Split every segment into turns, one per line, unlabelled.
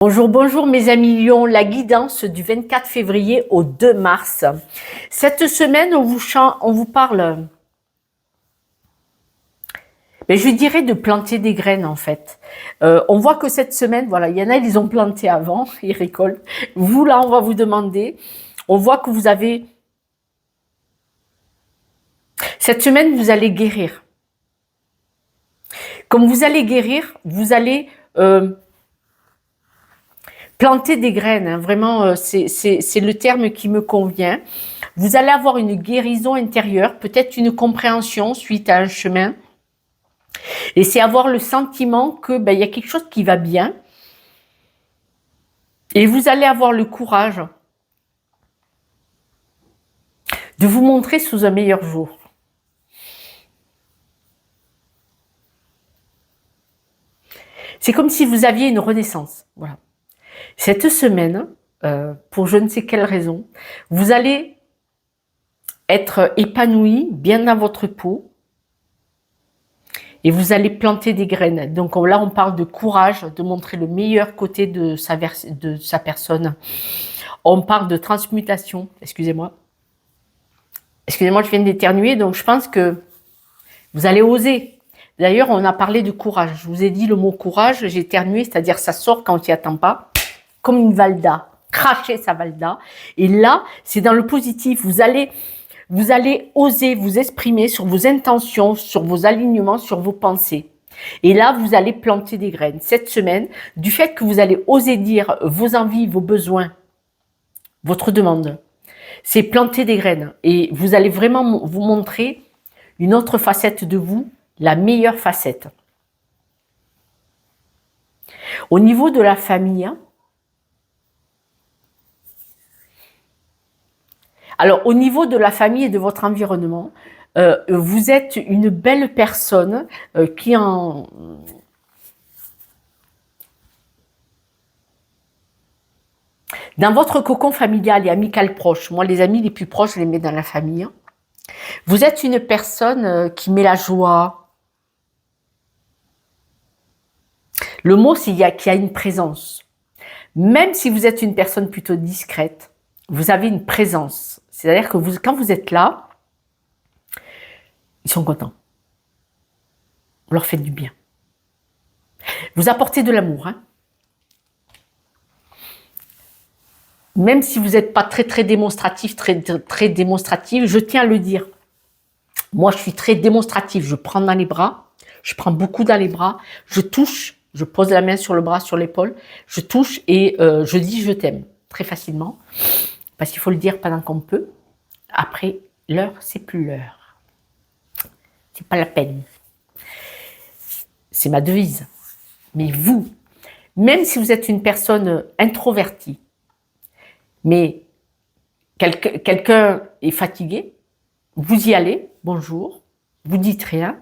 Bonjour, bonjour mes amis Lions, la guidance du 24 février au 2 mars. Cette semaine, on vous parle, je dirais de planter des graines en fait. On voit que cette semaine, voilà, il y en a, ils ont planté avant, ils récoltent. Vous là, on va vous demander, on voit que vous avez, cette semaine, vous allez guérir. Comme vous allez guérir, vous allez planter des graines, hein, vraiment, c'est le terme qui me convient. Vous allez avoir une guérison intérieure, peut-être une compréhension suite à un chemin. Et c'est avoir le sentiment que il y a quelque chose qui va bien. Et vous allez avoir le courage de vous montrer sous un meilleur jour. C'est comme si vous aviez une renaissance. Voilà. Cette semaine, pour je ne sais quelle raison, vous allez être épanoui, bien dans votre peau, et vous allez planter des graines. Donc là, on parle de courage, de montrer le meilleur côté de sa personne. On parle de transmutation. Excusez-moi. Excusez-moi, je viens d'éternuer, donc je pense que vous allez oser. D'ailleurs, on a parlé de courage. Je vous ai dit le mot courage, j'ai éternué, c'est-à-dire ça sort quand il n'y attend pas, comme une valda, cracher sa valda. Et là, c'est dans le positif. Vous allez oser vous exprimer sur vos intentions, sur vos alignements, sur vos pensées. Et là, vous allez planter des graines. Cette semaine, du fait que vous allez oser dire vos envies, vos besoins, votre demande, c'est planter des graines. Et vous allez vraiment vous montrer une autre facette de vous, la meilleure facette. Au niveau de la famille, alors au niveau de la famille et de votre environnement, vous êtes une belle personne qui en... Dans votre cocon familial et amical proche, moi les amis les plus proches, je les mets dans la famille. Vous êtes une personne qui met la joie. Le mot, c'est qu'il y a une présence. Même si vous êtes une personne plutôt discrète, vous avez une présence. C'est-à-dire que quand vous êtes là, ils sont contents. Vous leur faites du bien. Vous apportez de l'amour. Hein. Même si vous n'êtes pas très démonstratif, très démonstratif, je tiens à le dire. Moi, je suis très démonstratif. Je prends dans les bras, je prends beaucoup dans les bras, je touche, je pose la main sur le bras, sur l'épaule, je touche et je dis je t'aime très facilement. Parce qu'il faut le dire pendant qu'on peut. Après, l'heure, c'est plus l'heure. C'est pas la peine. C'est ma devise. Mais vous, même si vous êtes une personne introvertie, mais quelqu'un est fatigué, vous y allez, bonjour, vous dites rien,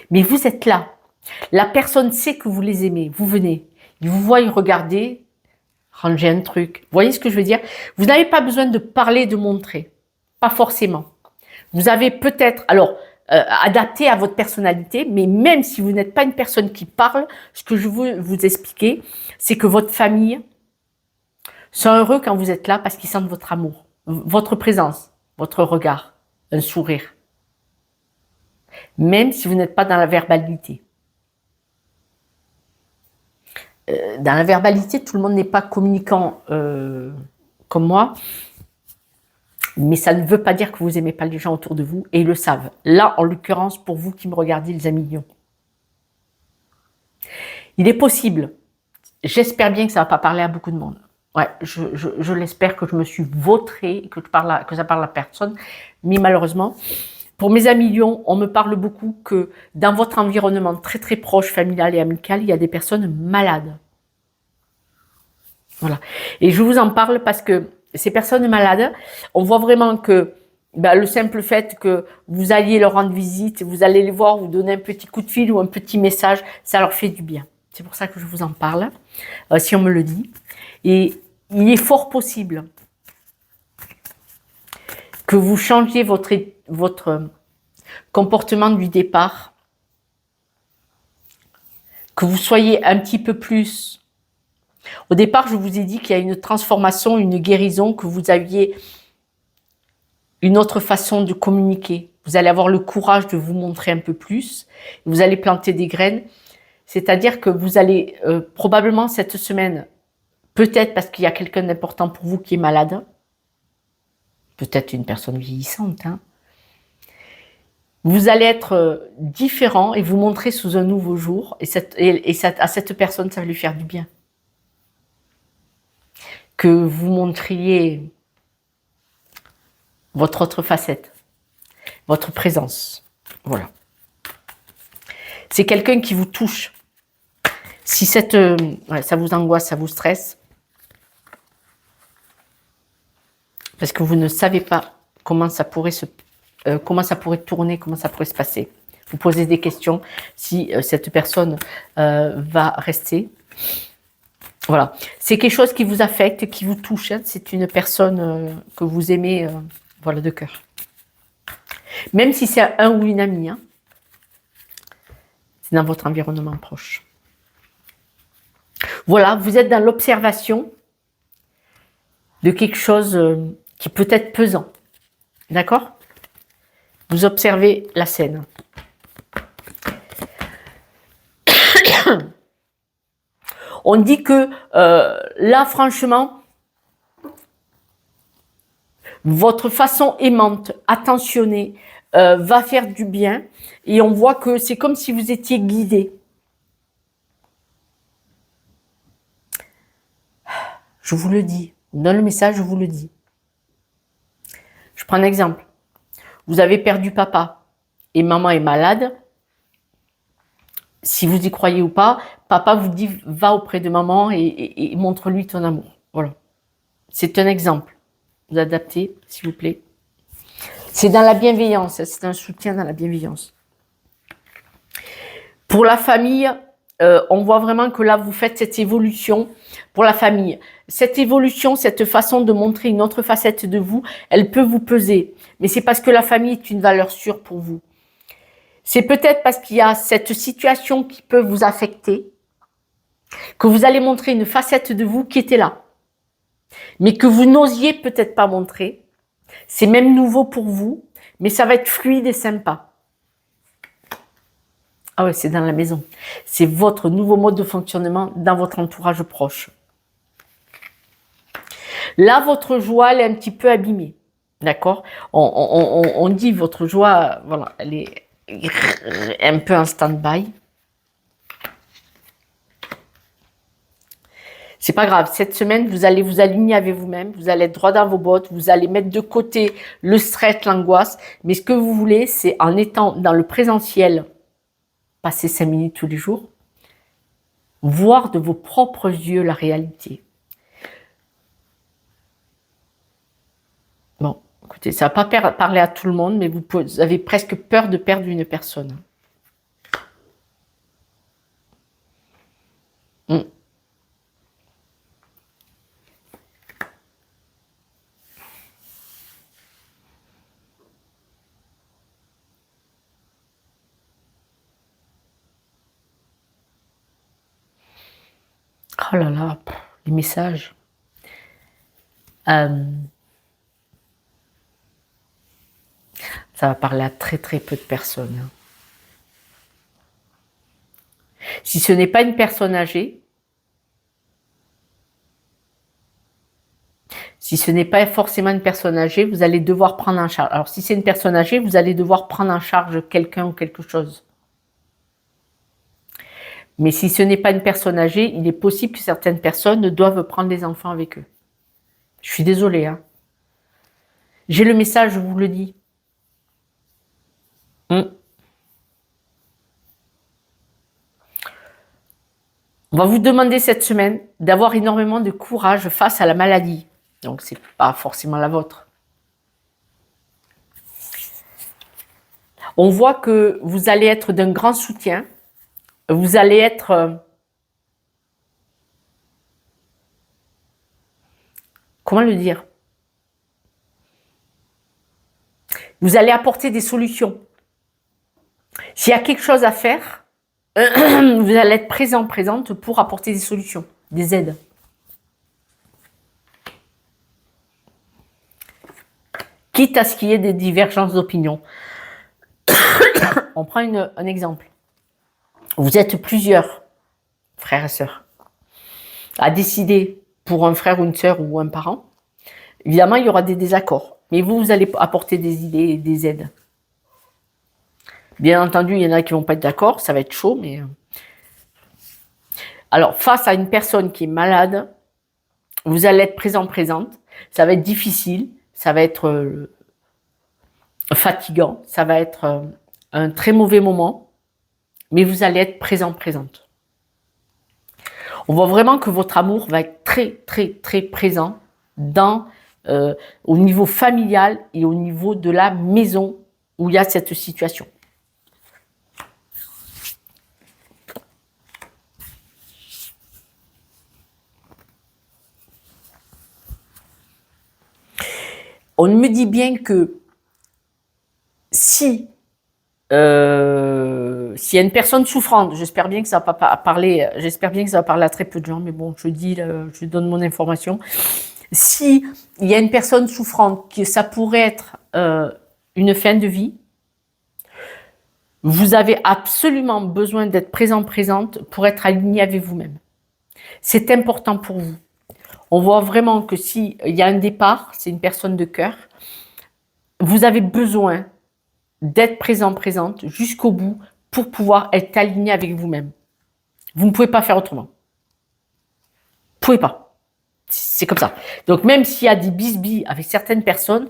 mais vous êtes là. La personne sait que vous les aimez, vous venez, ils vous voient regarder, ranger un truc. Vous voyez ce que je veux dire? Vous n'avez pas besoin de parler, de montrer. Pas forcément. Vous avez peut-être, alors, adapté à votre personnalité, mais même si vous n'êtes pas une personne qui parle, ce que je veux vous expliquer, c'est que votre famille sont heureux quand vous êtes là parce qu'ils sentent votre amour, votre présence, votre regard, un sourire. Même si vous n'êtes pas dans la verbalité. Dans la verbalité, tout le monde n'est pas communicant comme moi, mais ça ne veut pas dire que vous n'aimez pas les gens autour de vous, et ils le savent. Là, en l'occurrence, pour vous qui me regardez, les amis Lions. Il est possible, j'espère bien que ça ne va pas parler à beaucoup de monde. Ouais, je l'espère que je me suis vautrée, que ça parle à personne, mais malheureusement, pour mes amis Lions, on me parle beaucoup que dans votre environnement très proche, familial et amical, il y a des personnes malades. Voilà. Et je vous en parle parce que ces personnes malades, on voit vraiment que le simple fait que vous alliez leur rendre visite, vous allez les voir, vous donner un petit coup de fil ou un petit message, ça leur fait du bien. C'est pour ça que je vous en parle, si on me le dit. Et il est fort possible que vous changiez votre comportement du départ, que vous soyez un petit peu plus Au départ, je vous ai dit qu'il y a une transformation, une guérison, que vous aviez une autre façon de communiquer. Vous allez avoir le courage de vous montrer un peu plus. Vous allez planter des graines. C'est-à-dire que vous allez probablement cette semaine, peut-être parce qu'il y a quelqu'un d'important pour vous qui est malade, peut-être une personne vieillissante, hein, vous allez être différent et vous montrer sous un nouveau jour. À cette personne, ça va lui faire du bien. Que vous montriez votre autre facette, votre présence. Voilà. C'est quelqu'un qui vous touche. Si ça vous angoisse, ça vous stresse, parce que vous ne savez pas comment ça pourrait tourner, comment ça pourrait se passer. Vous posez des questions si cette personne va rester. Voilà. C'est quelque chose qui vous affecte, qui vous touche. Hein. C'est une personne que vous aimez voilà, de cœur. Même si c'est un ou une amie. Hein. C'est dans votre environnement proche. Voilà, vous êtes dans l'observation de quelque chose qui peut être pesant. D'accord? Vous observez la scène. On dit que là, franchement, votre façon aimante, attentionnée, va faire du bien. Et on voit que c'est comme si vous étiez guidé. Je vous le dis. Dans le message, je vous le dis. Je prends un exemple. Vous avez perdu papa et maman est malade. Si vous y croyez ou pas, papa vous dit va auprès de maman et montre-lui ton amour. Voilà. C'est un exemple. Vous adaptez, s'il vous plaît. C'est dans la bienveillance. C'est un soutien dans la bienveillance. Pour la famille, on voit vraiment que là, vous faites cette évolution pour la famille. Cette évolution, cette façon de montrer une autre facette de vous, elle peut vous peser. Mais c'est parce que la famille est une valeur sûre pour vous. C'est peut-être parce qu'il y a cette situation qui peut vous affecter, que vous allez montrer une facette de vous qui était là, mais que vous n'osiez peut-être pas montrer. C'est même nouveau pour vous, mais ça va être fluide et sympa. Ah ouais, c'est dans la maison. C'est votre nouveau mode de fonctionnement dans votre entourage proche. Là, votre joie, elle est un petit peu abîmée. D'accord? On dit votre joie, voilà, elle est un peu en stand-by. C'est pas grave. Cette semaine, vous allez vous aligner avec vous-même. Vous allez être droit dans vos bottes. Vous allez mettre de côté le stress, l'angoisse. Mais ce que vous voulez, c'est en étant dans le présentiel, passer 5 minutes tous les jours, voir de vos propres yeux la réalité. Bon, écoutez, ça ne va pas parler à tout le monde, mais vous avez presque peur de perdre une personne. Oh là là, les messages. Ça va parler à très très peu de personnes. Si ce n'est pas une personne âgée, si ce n'est pas forcément une personne âgée, vous allez devoir prendre en charge. Alors si c'est une personne âgée, vous allez devoir prendre en charge quelqu'un ou quelque chose. Mais si ce n'est pas une personne âgée, il est possible que certaines personnes doivent prendre des enfants avec eux. Je suis désolée. Hein. J'ai le message, je vous le dis. On va vous demander cette semaine d'avoir énormément de courage face à la maladie. Donc, ce n'est pas forcément la vôtre. On voit que vous allez être d'un grand soutien. Vous allez être... comment le dire? Vous allez apporter des solutions. S'il y a quelque chose à faire, vous allez être présente pour apporter des solutions, des aides. quitte à ce qu'il y ait des divergences d'opinion. On prend un exemple. Vous êtes plusieurs frères et sœurs à décider pour un frère ou une sœur ou un parent. Évidemment, il y aura des désaccords, mais vous allez apporter des idées et des aides. Bien entendu, il y en a qui vont pas être d'accord, ça va être chaud, mais... Alors, face à une personne qui est malade, vous allez être présente, ça va être difficile, ça va être fatigant, ça va être un très mauvais moment, mais vous allez être présente. On voit vraiment que votre amour va être très présent au niveau familial et au niveau de la maison où il y a cette situation. On me dit bien que si s'il y a une personne souffrante, j'espère bien que ça va pas parler, j'espère bien que ça va parler à très peu de gens, mais bon, je donne mon information. Si il y a une personne souffrante, que ça pourrait être une fin de vie, vous avez absolument besoin d'être présente pour être aligné avec vous-même. C'est important pour vous. On voit vraiment que s'il y a un départ, c'est une personne de cœur, vous avez besoin d'être présente jusqu'au bout pour pouvoir être aligné avec vous-même. Vous ne pouvez pas faire autrement. Vous ne pouvez pas. C'est comme ça. Donc même s'il y a des bisbilles avec certaines personnes,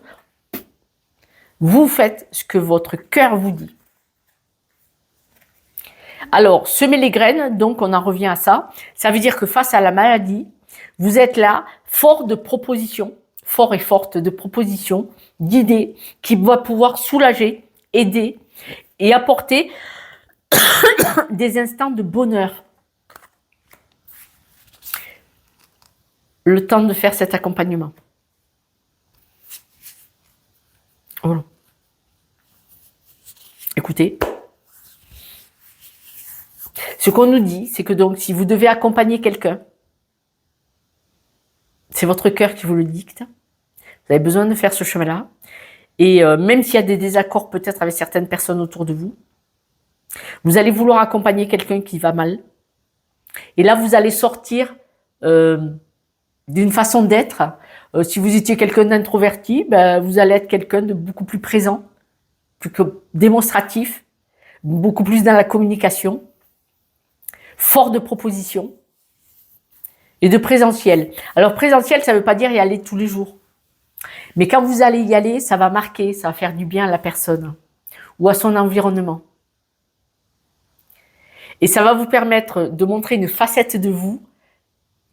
vous faites ce que votre cœur vous dit. Alors, semer les graines, donc on en revient à ça. Ça veut dire que face à la maladie, vous êtes là, fort de propositions, fort et forte de propositions, d'idées qui vont pouvoir soulager, aider et apporter des instants de bonheur. Le temps de faire cet accompagnement. Voilà. Écoutez. Ce qu'on nous dit, c'est que donc, si vous devez accompagner quelqu'un, c'est votre cœur qui vous le dicte. Vous avez besoin de faire ce chemin-là. Et même s'il y a des désaccords peut-être avec certaines personnes autour de vous, vous allez vouloir accompagner quelqu'un qui va mal. Et là, vous allez sortir d'une façon d'être. Si vous étiez quelqu'un d'introverti, ben, vous allez être quelqu'un de beaucoup plus présent, plus que démonstratif, beaucoup plus dans la communication, fort de propositions et de présentiel. Alors présentiel, ça ne veut pas dire y aller tous les jours. Mais quand vous allez y aller, ça va marquer, ça va faire du bien à la personne ou à son environnement. Et ça va vous permettre de montrer une facette de vous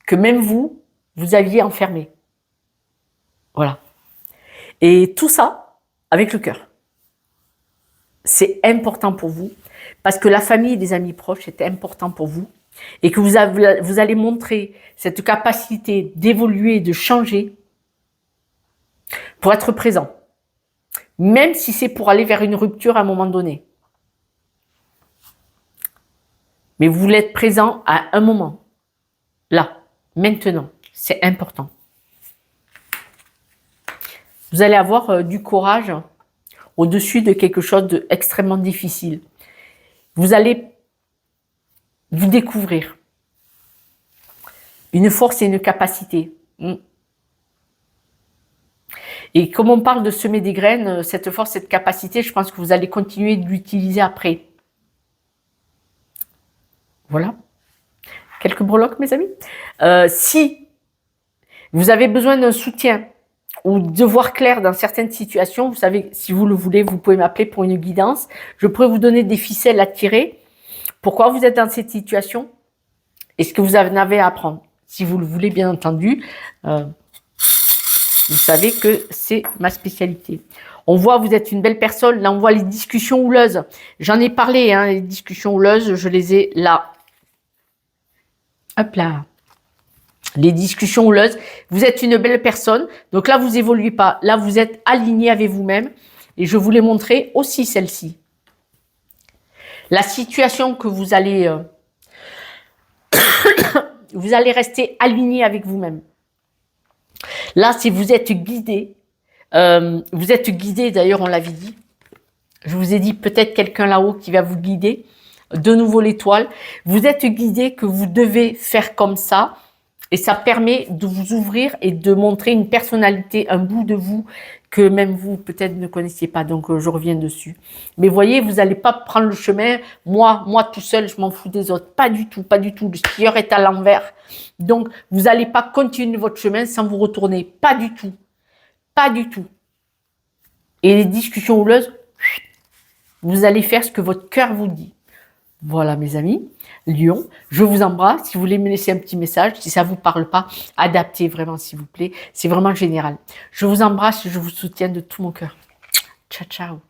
que même vous aviez enfermée. Voilà. Et tout ça avec le cœur. C'est important pour vous parce que la famille et les amis proches, c'est important pour vous et que vous allez montrer cette capacité d'évoluer, de changer pour être présent. Même si c'est pour aller vers une rupture à un moment donné. Mais vous voulez être présent à un moment. Là, maintenant. C'est important. Vous allez avoir du courage au-dessus de quelque chose d'extrêmement difficile. Vous allez vous découvrir une force et une capacité. Et comme on parle de semer des graines, cette force, cette capacité, je pense que vous allez continuer de l'utiliser après. Voilà. Quelques breloques, mes amis. Si vous avez besoin d'un soutien ou de voir clair dans certaines situations, vous savez, si vous le voulez, vous pouvez m'appeler pour une guidance. Je pourrais vous donner des ficelles à tirer. Pourquoi vous êtes dans cette situation et ce que vous en avez à apprendre. Si vous le voulez, bien entendu. Vous savez que c'est ma spécialité. On voit, vous êtes une belle personne. Là, on voit les discussions houleuses. J'en ai parlé, hein, les discussions houleuses, je les ai là. Hop là. Les discussions houleuses. Vous êtes une belle personne. Donc là, vous évoluez pas. Là, vous êtes aligné avec vous-même. Et je vous l'ai montré aussi, celle-ci. La situation que vous allez... vous allez rester aligné avec vous-même. Là, si vous êtes guidé, Vous êtes guidé, d'ailleurs, on l'avait dit. Je vous ai dit peut-être quelqu'un là-haut qui va vous guider. De nouveau l'étoile. Vous êtes guidé que vous devez faire comme ça. Et ça permet de vous ouvrir et de montrer une personnalité, un bout de vous que même vous peut-être ne connaissiez pas. Donc je reviens dessus. Mais voyez, vous n'allez pas prendre le chemin. Moi tout seul, je m'en fous des autres. Pas du tout, pas du tout. Le skieur est à l'envers. Donc vous n'allez pas continuer votre chemin sans vous retourner. Pas du tout. Pas du tout. Et les discussions houleuses, vous allez faire ce que votre cœur vous dit. Voilà mes amis, Lion, je vous embrasse. Si vous voulez me laisser un petit message, si ça ne vous parle pas, adaptez vraiment s'il vous plaît. C'est vraiment général. Je vous embrasse, je vous soutiens de tout mon cœur. Ciao, ciao.